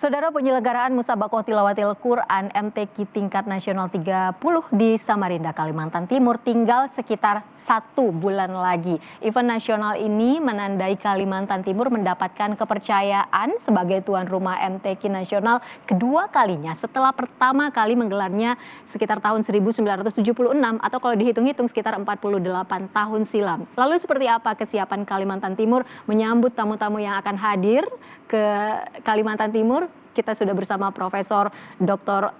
Saudara, penyelenggaraan Musabaqah Tilawatil Quran MTQ tingkat nasional 30 di Samarinda, Kalimantan Timur tinggal sekitar 1 bulan lagi. Event nasional ini menandai Kalimantan Timur mendapatkan kepercayaan sebagai tuan rumah MTQ nasional kedua kalinya setelah pertama kali menggelarnya sekitar tahun 1976 atau kalau dihitung-hitung sekitar 48 tahun silam. Lalu seperti apa kesiapan Kalimantan Timur menyambut tamu-tamu yang akan hadir ke Kalimantan Timur? Kita sudah bersama Profesor Dr.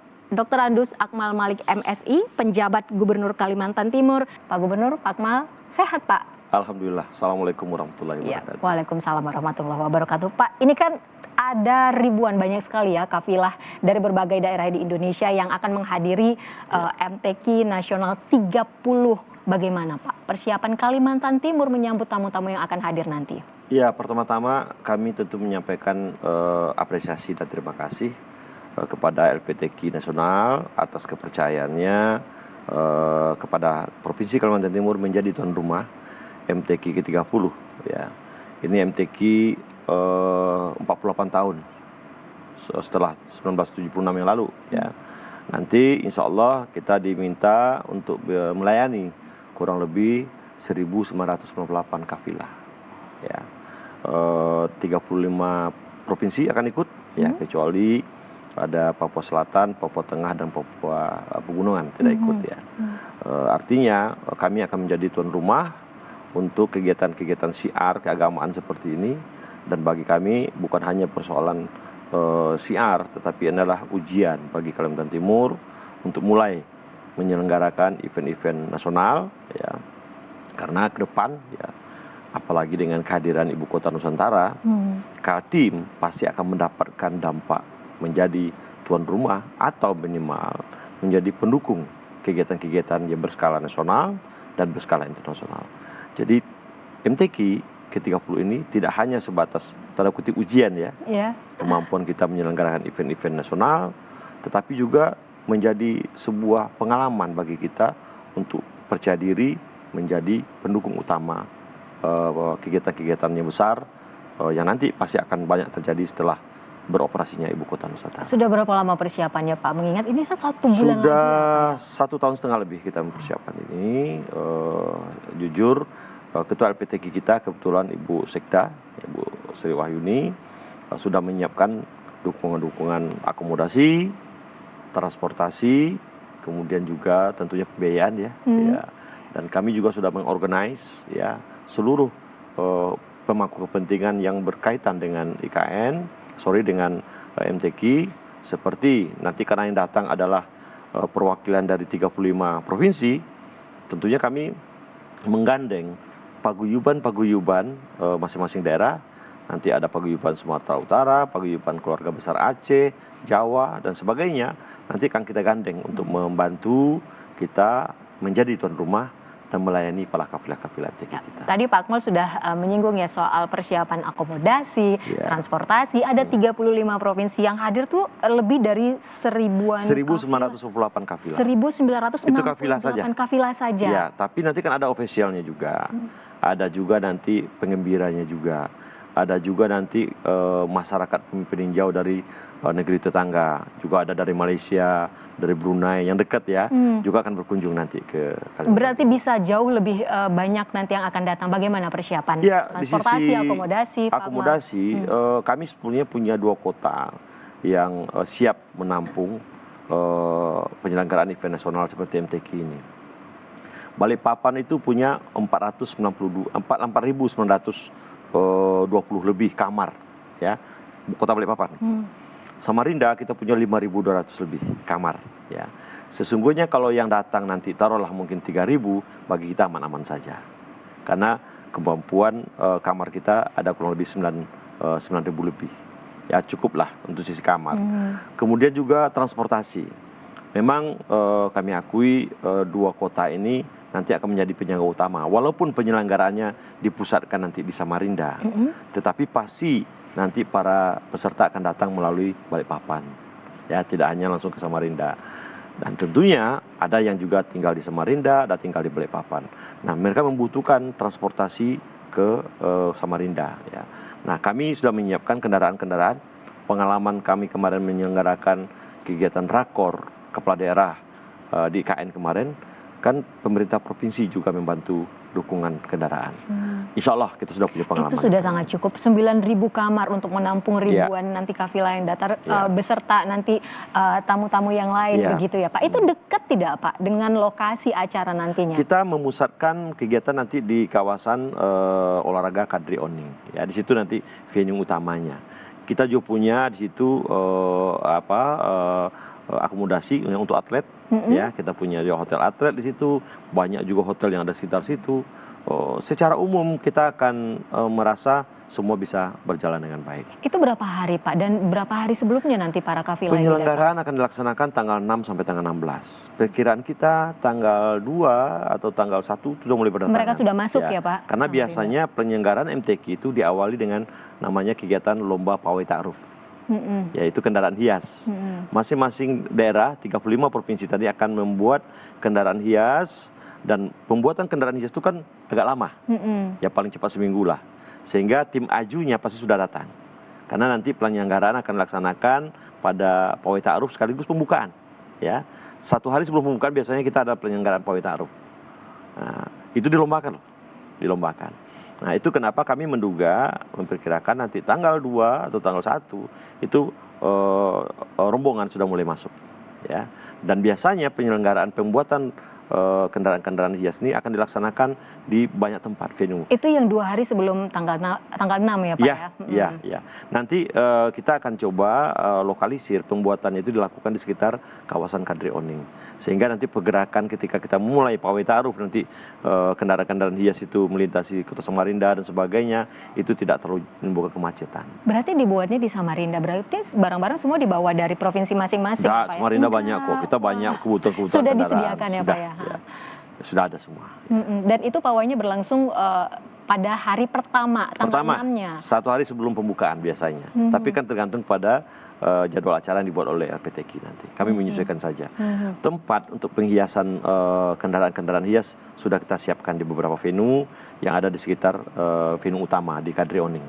Andus Akmal Malik MSI, penjabat Gubernur Kalimantan Timur. Pak Gubernur, Pak Akmal, sehat Pak? Alhamdulillah. Assalamualaikum warahmatullahi wabarakatuh. Waalaikumsalam warahmatullahi wabarakatuh. Pak, ini kan ada ribuan, banyak sekali ya kafilah dari berbagai daerah di Indonesia yang akan menghadiri MTQ Nasional 30. Bagaimana Pak persiapan Kalimantan Timur menyambut tamu-tamu yang akan hadir nanti? Ya, pertama-tama kami tentu menyampaikan apresiasi dan terima kasih kepada LPTQ Nasional atas kepercayaannya kepada Provinsi Kalimantan Timur menjadi tuan rumah MTQ ke-30. Ya. Ini MTQ 48 tahun setelah 1976 yang lalu. Ya. Nanti insya Allah kita diminta untuk melayani kurang lebih 1998 kafilah. Ya. 35 provinsi akan ikut, ya, kecuali ada Papua Selatan, Papua Tengah, dan Papua Pegunungan tidak ikut, ya. Artinya kami akan menjadi tuan rumah untuk kegiatan-kegiatan syiar keagamaan seperti ini, dan bagi kami bukan hanya persoalan syiar, tetapi adalah ujian bagi Kalimantan Timur untuk mulai menyelenggarakan event-event nasional, ya, karena ke depan, ya, apalagi dengan kehadiran Ibu Kota Nusantara, Kaltim pasti akan mendapatkan dampak menjadi tuan rumah atau minimal menjadi pendukung kegiatan-kegiatan yang berskala nasional dan berskala internasional. Jadi MTQ ke-30 ini tidak hanya sebatas tanda kutip ujian, ya, kemampuan kita menyelenggarakan event-event nasional, tetapi juga menjadi sebuah pengalaman bagi kita untuk percaya diri menjadi pendukung utama kegiatan-kegiatan yang besar yang nanti pasti akan banyak terjadi setelah beroperasinya Ibu Kota Nusantara. Sudah berapa lama persiapannya Pak? Mengingat ini 1 bulan lagi. Sudah 1 tahun setengah lebih kita mempersiapkan ini. Jujur, Ketua LPTQ kita kebetulan Ibu Sekda, Ibu Sri Wahyuni, sudah menyiapkan dukungan-dukungan akomodasi, transportasi, kemudian juga tentunya pembiayaan, ya. Ya. Dan kami juga sudah mengorganize, ya, seluruh pemangku kepentingan yang berkaitan dengan dengan MTQ, seperti nanti karena yang datang adalah perwakilan dari 35 provinsi, tentunya kami menggandeng paguyuban masing-masing daerah. Nanti ada paguyuban Sumatera Utara, paguyuban keluarga besar Aceh, Jawa, dan sebagainya. Nanti akan kita gandeng untuk membantu kita menjadi tuan rumah dan melayani para kafilah-kafilah MTQ kita. Tadi Pak Akmal sudah menyinggung ya soal persiapan akomodasi, transportasi. Ada 35 provinsi yang hadir tuh lebih dari 1998 kafilah. 1998 itu kafilah saja. Ya, tapi nanti kan ada ofisialnya juga. Ada juga nanti pengembiranya juga. Ada juga nanti masyarakat peninjau dari negeri tetangga. Juga ada dari Malaysia, dari Brunei yang dekat, ya, juga akan berkunjung nanti ke Kalimantan. Berarti bisa jauh lebih banyak nanti yang akan datang. Bagaimana persiapan? Ya, transportasi, akomodasi. Kami sebetulnya punya 2 kota yang siap menampung penyelenggaraan event nasional seperti MTQ ini. Balikpapan itu punya 4.920 lebih kamar, ya, Kota Balikpapan. Samarinda kita punya 5.200 lebih kamar, ya. Sesungguhnya kalau yang datang nanti taruhlah mungkin 3.000, bagi kita aman-aman saja, karena kemampuan kamar kita ada kurang lebih 9.000 lebih, ya, cukuplah untuk sisi kamar. Kemudian juga transportasi. Memang kami akui 2 kota ini nanti akan menjadi penyangga utama, walaupun penyelenggaraannya dipusatkan nanti di Samarinda, tetapi pasti nanti para peserta akan datang melalui Balikpapan, ya, tidak hanya langsung ke Samarinda. Dan tentunya ada yang juga tinggal di Samarinda, ada tinggal di Balikpapan. Nah, mereka membutuhkan transportasi ke Samarinda, ya. Nah, kami sudah menyiapkan kendaraan-kendaraan pengalaman kami kemarin menyelenggarakan kegiatan rakor kepala daerah di IKN kemarin, kan pemerintah provinsi juga membantu dukungan kendaraan. Insya Allah kita sudah punya pengalaman. Itu sudah sangat cukup. 9.000 kamar untuk menampung ribuan nanti kafilah yang datang beserta nanti tamu-tamu yang lain begitu ya Pak. Itu dekat tidak Pak dengan lokasi acara nantinya? Kita memusatkan kegiatan nanti di kawasan olahraga Kadri Oning. Ya, di situ nanti venue utamanya. Kita juga punya di situ akomodasi untuk atlet. Ya, kita punya juga hotel atlet di situ, banyak juga hotel yang ada sekitar situ. Secara umum kita akan merasa semua bisa berjalan dengan baik. Itu berapa hari Pak dan berapa hari sebelumnya nanti para kafilah? Penyelenggaraan akan dilaksanakan tanggal 6 sampai tanggal 16. Perkiraan kita tanggal 2 atau tanggal 1 sudah mulai berdatangan. Mereka sudah masuk ya Pak? Karena biasanya penyelenggaraan MTQ itu diawali dengan namanya kegiatan lomba pawai ta'aruf. Yaitu kendaraan hias. Masing-masing daerah 35 provinsi tadi akan membuat kendaraan hias, dan pembuatan kendaraan hias itu kan agak lama. Ya paling cepat seminggu lah. Sehingga tim ajunya pasti sudah datang. Karena nanti penyelenggaraan akan dilaksanakan pada pawai ta'aruf sekaligus pembukaan. Ya. 1 hari sebelum pembukaan biasanya kita ada penyelenggaraan pawai ta'aruf. Nah, itu dilombakan loh. Dilombakan. Nah, itu kenapa kami memperkirakan nanti tanggal 2 atau tanggal 1 itu rombongan sudah mulai masuk. Ya. Dan biasanya penyelenggaraan pembuatan kendaraan-kendaraan hias ini akan dilaksanakan di banyak tempat venue. Itu yang 2 hari sebelum tanggal 6 ya Pak ya? Iya. Nanti kita akan coba lokalisir pembuatannya itu dilakukan di sekitar kawasan Kadri Oning. Sehingga nanti pergerakan ketika kita mulai pawai ta'aruf nanti kendaraan-kendaraan hias itu melintasi Kota Samarinda dan sebagainya, itu tidak terlalu menimbulkan kemacetan. Berarti dibuatnya di Samarinda, berarti barang-barang semua dibawa dari provinsi masing-masing Pak ya? Samarinda banyak kok, kita banyak kebutuhan-kebutuhan sudah kendaraan. Disediakan ya Pak ya? Ya, sudah ada semua. Dan itu pawainya berlangsung pada hari pertama, tanggal 6-nya. 1 hari sebelum pembukaan biasanya. Tapi kan tergantung pada jadwal acara yang dibuat oleh LPTQ nanti. Kami menyesuaikan saja. Tempat untuk penghiasan kendaraan-kendaraan hias sudah kita siapkan di beberapa venue yang ada di sekitar venue utama di Kadri Oning.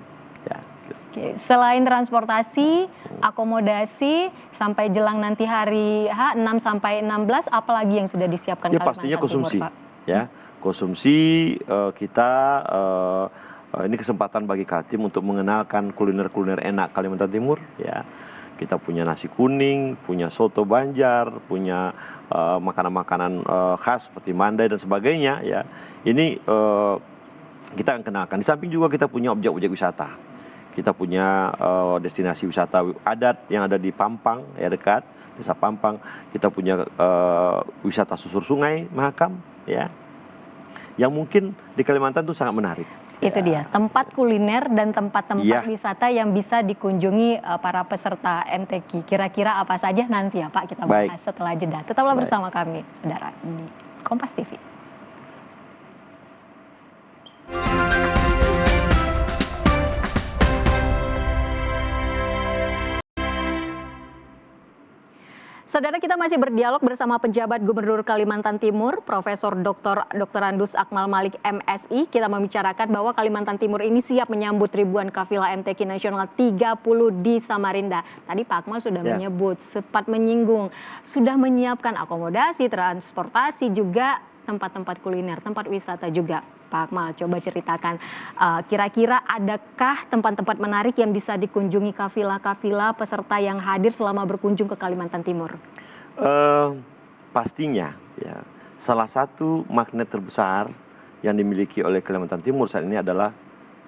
Ya. Oke. Selain transportasi, akomodasi, sampai jelang nanti hari H 6 sampai 16, apalagi yang sudah disiapkan ya, pastinya konsumsi. Timur, Pak? Ya, konsumsi kita ini kesempatan bagi Kaltim untuk mengenalkan kuliner-kuliner enak Kalimantan Timur. Ya, kita punya nasi kuning, punya soto Banjar, punya makanan-makanan khas seperti mandai dan sebagainya. Ya, ini kita akan kenalkan. Di samping juga kita punya objek-objek wisata. Kita punya destinasi wisata adat yang ada di Pampang, ya dekat Desa Pampang. Kita punya wisata susur sungai Mahakam, ya, yang mungkin di Kalimantan itu sangat menarik. Itu dia, tempat kuliner dan tempat-tempat wisata yang bisa dikunjungi para peserta MTQ. Kira-kira apa saja nanti ya Pak, kita bahas setelah jeda. Tetaplah bersama kami, saudara, di Kompas TV. Saudara, kita masih berdialog bersama penjabat Gubernur Kalimantan Timur, Profesor Dr. Andus Akmal Malik MSI. Kita membicarakan bahwa Kalimantan Timur ini siap menyambut ribuan kafilah MTQ Nasional 30 di Samarinda. Tadi Pak Akmal sudah menyebut, sempat menyinggung, sudah menyiapkan akomodasi, transportasi, juga tempat-tempat kuliner, tempat wisata juga. Pak Akmal, coba ceritakan kira-kira adakah tempat-tempat menarik yang bisa dikunjungi kafilah-kafilah peserta yang hadir selama berkunjung ke Kalimantan Timur? Pastinya, ya, salah satu magnet terbesar yang dimiliki oleh Kalimantan Timur saat ini adalah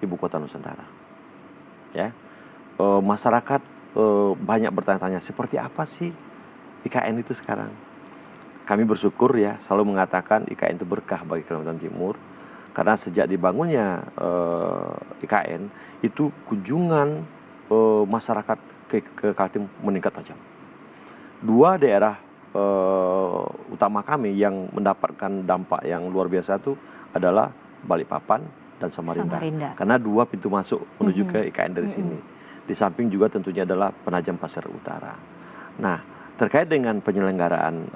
Ibu Kota Nusantara. Ya, masyarakat banyak bertanya-tanya seperti apa sih IKN itu sekarang. Kami bersyukur ya selalu mengatakan IKN itu berkah bagi Kalimantan Timur. Karena sejak dibangunnya IKN itu kunjungan masyarakat ke Kaltim meningkat tajam. 2 daerah utama kami yang mendapatkan dampak yang luar biasa itu adalah Balikpapan dan Samarinda. Karena 2 pintu masuk menuju ke IKN dari sini. Di samping juga tentunya adalah Penajam Pasir Utara. Nah, terkait dengan penyelenggaraan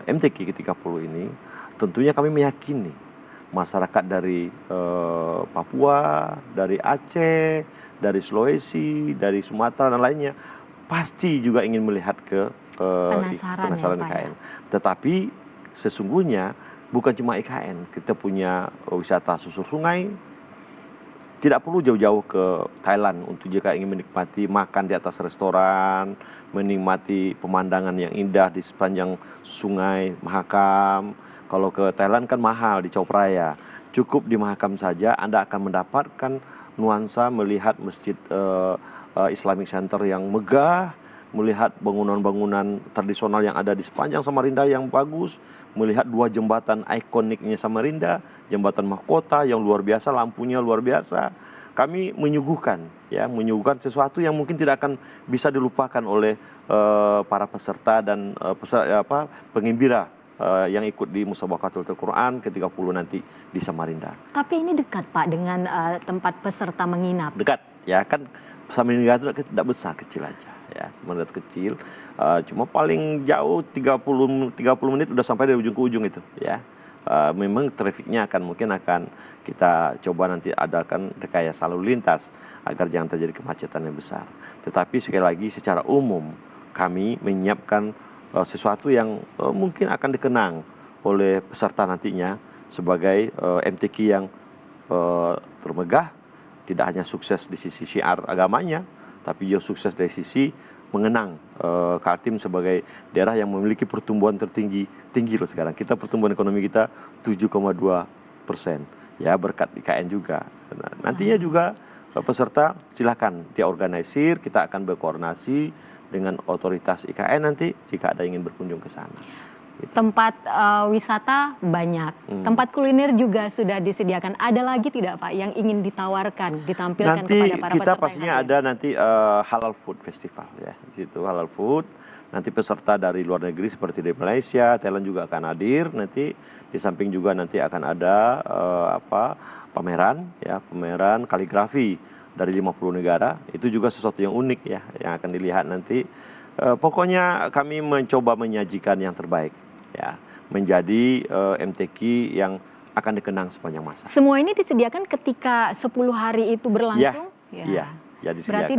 MTQ ke-30 ini, tentunya kami meyakini masyarakat dari Papua, dari Aceh, dari Sulawesi, dari Sumatera dan lainnya pasti juga ingin melihat ke penasaran ya, Pak, IKN. Tetapi sesungguhnya bukan cuma IKN, kita punya wisata susur sungai. Tidak perlu jauh-jauh ke Thailand untuk jika ingin menikmati makan di atas restoran, menikmati pemandangan yang indah di sepanjang sungai Mahakam. Kalau ke Thailand kan mahal di Chao Phraya. Cukup di Mahakam saja Anda akan mendapatkan nuansa melihat masjid Islamic Center yang megah, melihat bangunan-bangunan tradisional yang ada di sepanjang Samarinda yang bagus, melihat 2 jembatan ikoniknya Samarinda, jembatan mahkota yang luar biasa, lampunya luar biasa. Kami menyuguhkan sesuatu yang mungkin tidak akan bisa dilupakan oleh para peserta dan penggembira yang ikut di Musabaqatul Quran ke-30 nanti di Samarinda. Tapi ini dekat, Pak, dengan tempat peserta menginap. Dekat, ya kan. Samarinda itu tidak besar, kecil aja. Ya, Samarinda kecil, cuma paling jauh 30 menit udah sampai dari ujung ke ujung itu, ya. Memang trafiknya mungkin akan kita coba nanti adakan rekayasa lalu lintas agar jangan terjadi kemacetan yang besar. Tetapi sekali lagi secara umum kami menyiapkan sesuatu yang mungkin akan dikenang oleh peserta nantinya sebagai MTQ yang termegah, tidak hanya sukses di sisi syiar agamanya, tapi juga sukses dari sisi mengenang Kaltim sebagai daerah yang memiliki pertumbuhan tinggi loh sekarang. Kita pertumbuhan ekonomi kita 7,2%, ya berkat IKN juga. Nah, nantinya juga peserta silakan diorganisir, kita akan berkoordinasi dengan otoritas IKN nanti jika ada ingin berkunjung ke sana. Tempat wisata banyak, tempat kuliner juga sudah disediakan. Ada lagi tidak, Pak, yang ingin ditawarkan, ditampilkan nanti kepada para peserta? Nanti kita pastinya ada nanti halal food festival, ya. Di situ halal food. Nanti peserta dari luar negeri seperti dari Malaysia, Thailand juga akan hadir. Nanti di samping juga nanti akan ada pameran, ya, pameran kaligrafi dari 50 negara. Itu juga sesuatu yang unik, ya, yang akan dilihat nanti. Pokoknya kami mencoba menyajikan yang terbaik, ya, menjadi MTQ yang akan dikenang sepanjang masa. Semua ini disediakan ketika 10 hari itu berlangsung? Iya. Ya, berarti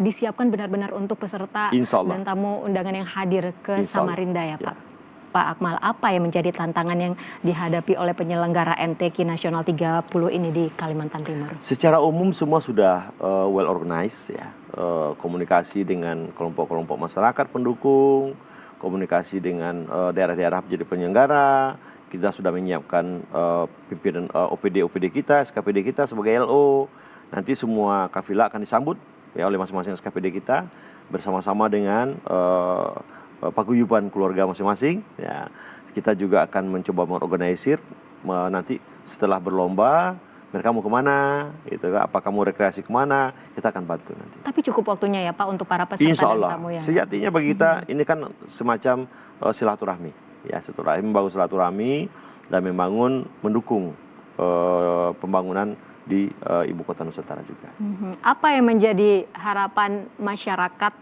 disiapkan benar-benar untuk peserta dan tamu undangan yang hadir ke Samarinda, ya, Pak? Pak Akmal, apa yang menjadi tantangan yang dihadapi oleh penyelenggara MTQ Nasional 30 ini di Kalimantan Timur? Secara umum semua sudah well organized, ya. Komunikasi dengan kelompok-kelompok masyarakat pendukung, komunikasi dengan daerah-daerah menjadi penyelenggara. Kita sudah menyiapkan pimpinan OPD kita, SKPD kita sebagai LO. Nanti semua kafilah akan disambut, ya, oleh masing-masing SKPD kita bersama-sama dengan paguyuban keluarga masing-masing. Ya, kita juga akan mencoba mengorganisir nanti setelah berlomba mereka mau kemana, gitu, apakah mau rekreasi kemana, kita akan bantu nanti. Tapi cukup waktunya, ya, Pak, untuk para peserta Insya Allah. dan tamu yang Sejatinya bagi kita ini kan semacam silaturahmi, ya, membangun silaturahmi dan mendukung pembangunan di Ibu Kota Nusantara juga. Apa yang menjadi harapan masyarakat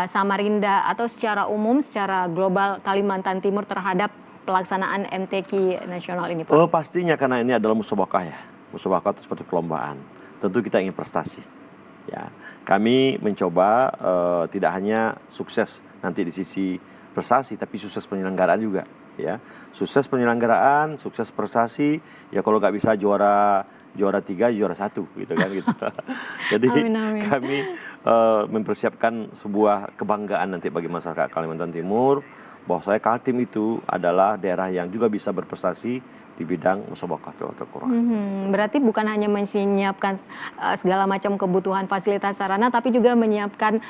Samarinda atau secara umum, secara global Kalimantan Timur terhadap pelaksanaan MTQ nasional ini, Pak? Pastinya karena ini adalah musabaqah, ya. Musabaqah itu seperti perlombaan. Tentu kita ingin prestasi, ya. Kami mencoba tidak hanya sukses nanti di sisi prestasi, tapi sukses penyelenggaraan juga, ya. Sukses penyelenggaraan, sukses prestasi, ya, kalau nggak bisa juara 3, juara 1, gitu kan, gitu. Jadi amin. Kami mempersiapkan sebuah kebanggaan nanti bagi masyarakat Kalimantan Timur bahwa Kaltim itu adalah daerah yang juga bisa berprestasi di bidang Musabaqatul Quran. Berarti bukan hanya menyiapkan segala macam kebutuhan fasilitas sarana, tapi juga menyiapkan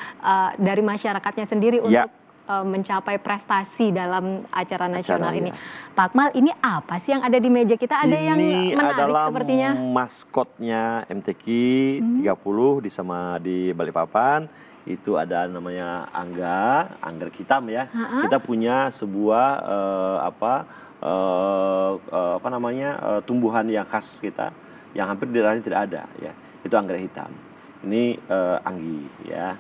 dari masyarakatnya sendiri untuk mencapai prestasi dalam acara nasional ini. Pak Akmal, ini apa sih yang ada di meja kita? Ada yang menarik sepertinya? Ini adalah maskotnya MTQ 30 di Balikpapan. Itu ada namanya anggrek hitam, ya. Kita punya sebuah tumbuhan yang khas kita yang hampir di daerah ini tidak ada, ya. Itu anggrek hitam. ini Anggi ya.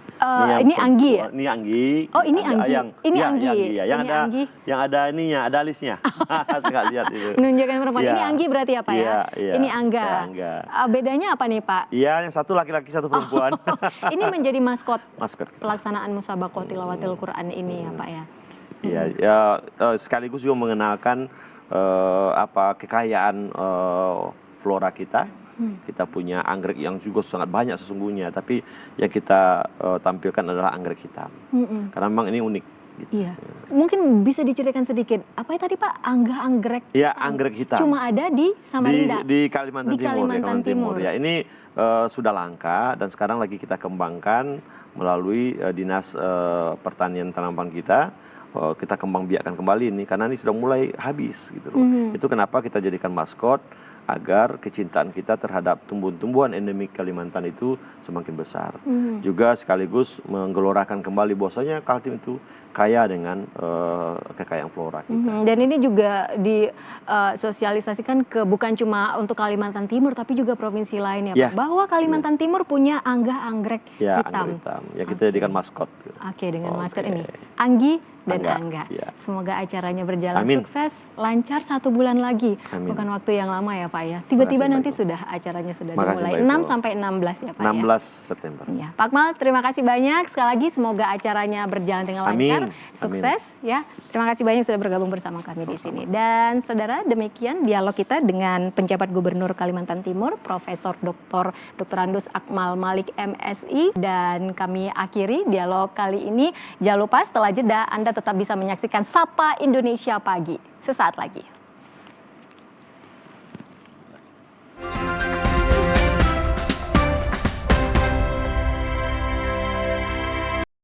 Ini Anggi ya? Ini Anggi. Oh, ini Anggi. Ini ya, Anggi. Ya. Yang Ini ada Anggi. yang ada ininya, ada alisnya. Saya nggak lihat itu. Menunjukkan perempuan. Iya. Ini Anggi berarti ya Pak ya? Iya. Ini Angga. Ya, Angga. Bedanya apa nih Pak? Iya, yang satu laki-laki, satu perempuan. Ini menjadi maskot Maskot. pelaksanaan Musabaqah Tilawatil Quran ini ya Pak ya? Iya, sekaligus juga mengenalkan kekayaan flora kita. Kita punya anggrek yang juga sangat banyak sesungguhnya, tapi yang kita tampilkan adalah anggrek hitam. Karena memang ini unik. Gitu. Iya. Mungkin bisa diceritakan sedikit, apa ya tadi Pak? Anggrek Iya, anggrek hitam. Cuma ada di Samarinda? Di Kalimantan Timur. Kalimantan Timur. Ya, ini sudah langka dan sekarang lagi kita kembangkan melalui Dinas Pertanian Tanaman kita. Kita kembang biakkan kembali ini karena ini sudah mulai habis gitu loh. Itu kenapa kita jadikan maskot agar kecintaan kita terhadap tumbuhan-tumbuhan endemik Kalimantan itu semakin besar. Juga sekaligus menggelorakan kembali bahwasanya Kaltim itu kaya dengan kekayaan flora kita. Dan ini juga disosialisasikan ke bukan cuma untuk Kalimantan Timur tapi juga provinsi lain ya Pak. Bahwa Kalimantan Timur punya anggrek hitam. Anggrek hitam. Ya kita jadikan maskot. Oke, dengan maskot ini Anggi dan Angga. Ya. Semoga acaranya berjalan Amin. sukses, lancar 1 bulan lagi. Amin. Bukan waktu yang lama ya Pak ya. Tiba-tiba nanti Baik. sudah acaranya sudah Makasih, dimulai. Baik, 6 sampai 16 ya Pak 16 ya. September. Ya, Pak Akmal, terima kasih banyak. Sekali lagi semoga acaranya berjalan dengan lancar, sukses ya. Terima kasih banyak sudah bergabung bersama kami di sini. Dan saudara, demikian dialog kita dengan penjabat Gubernur Kalimantan Timur, Profesor Dr. Andus Akmal Malik MSI. Dan kami akhiri dialog kali ini. Jangan lupa setelah jeda Anda tetap bisa menyaksikan Sapa Indonesia Pagi sesaat lagi.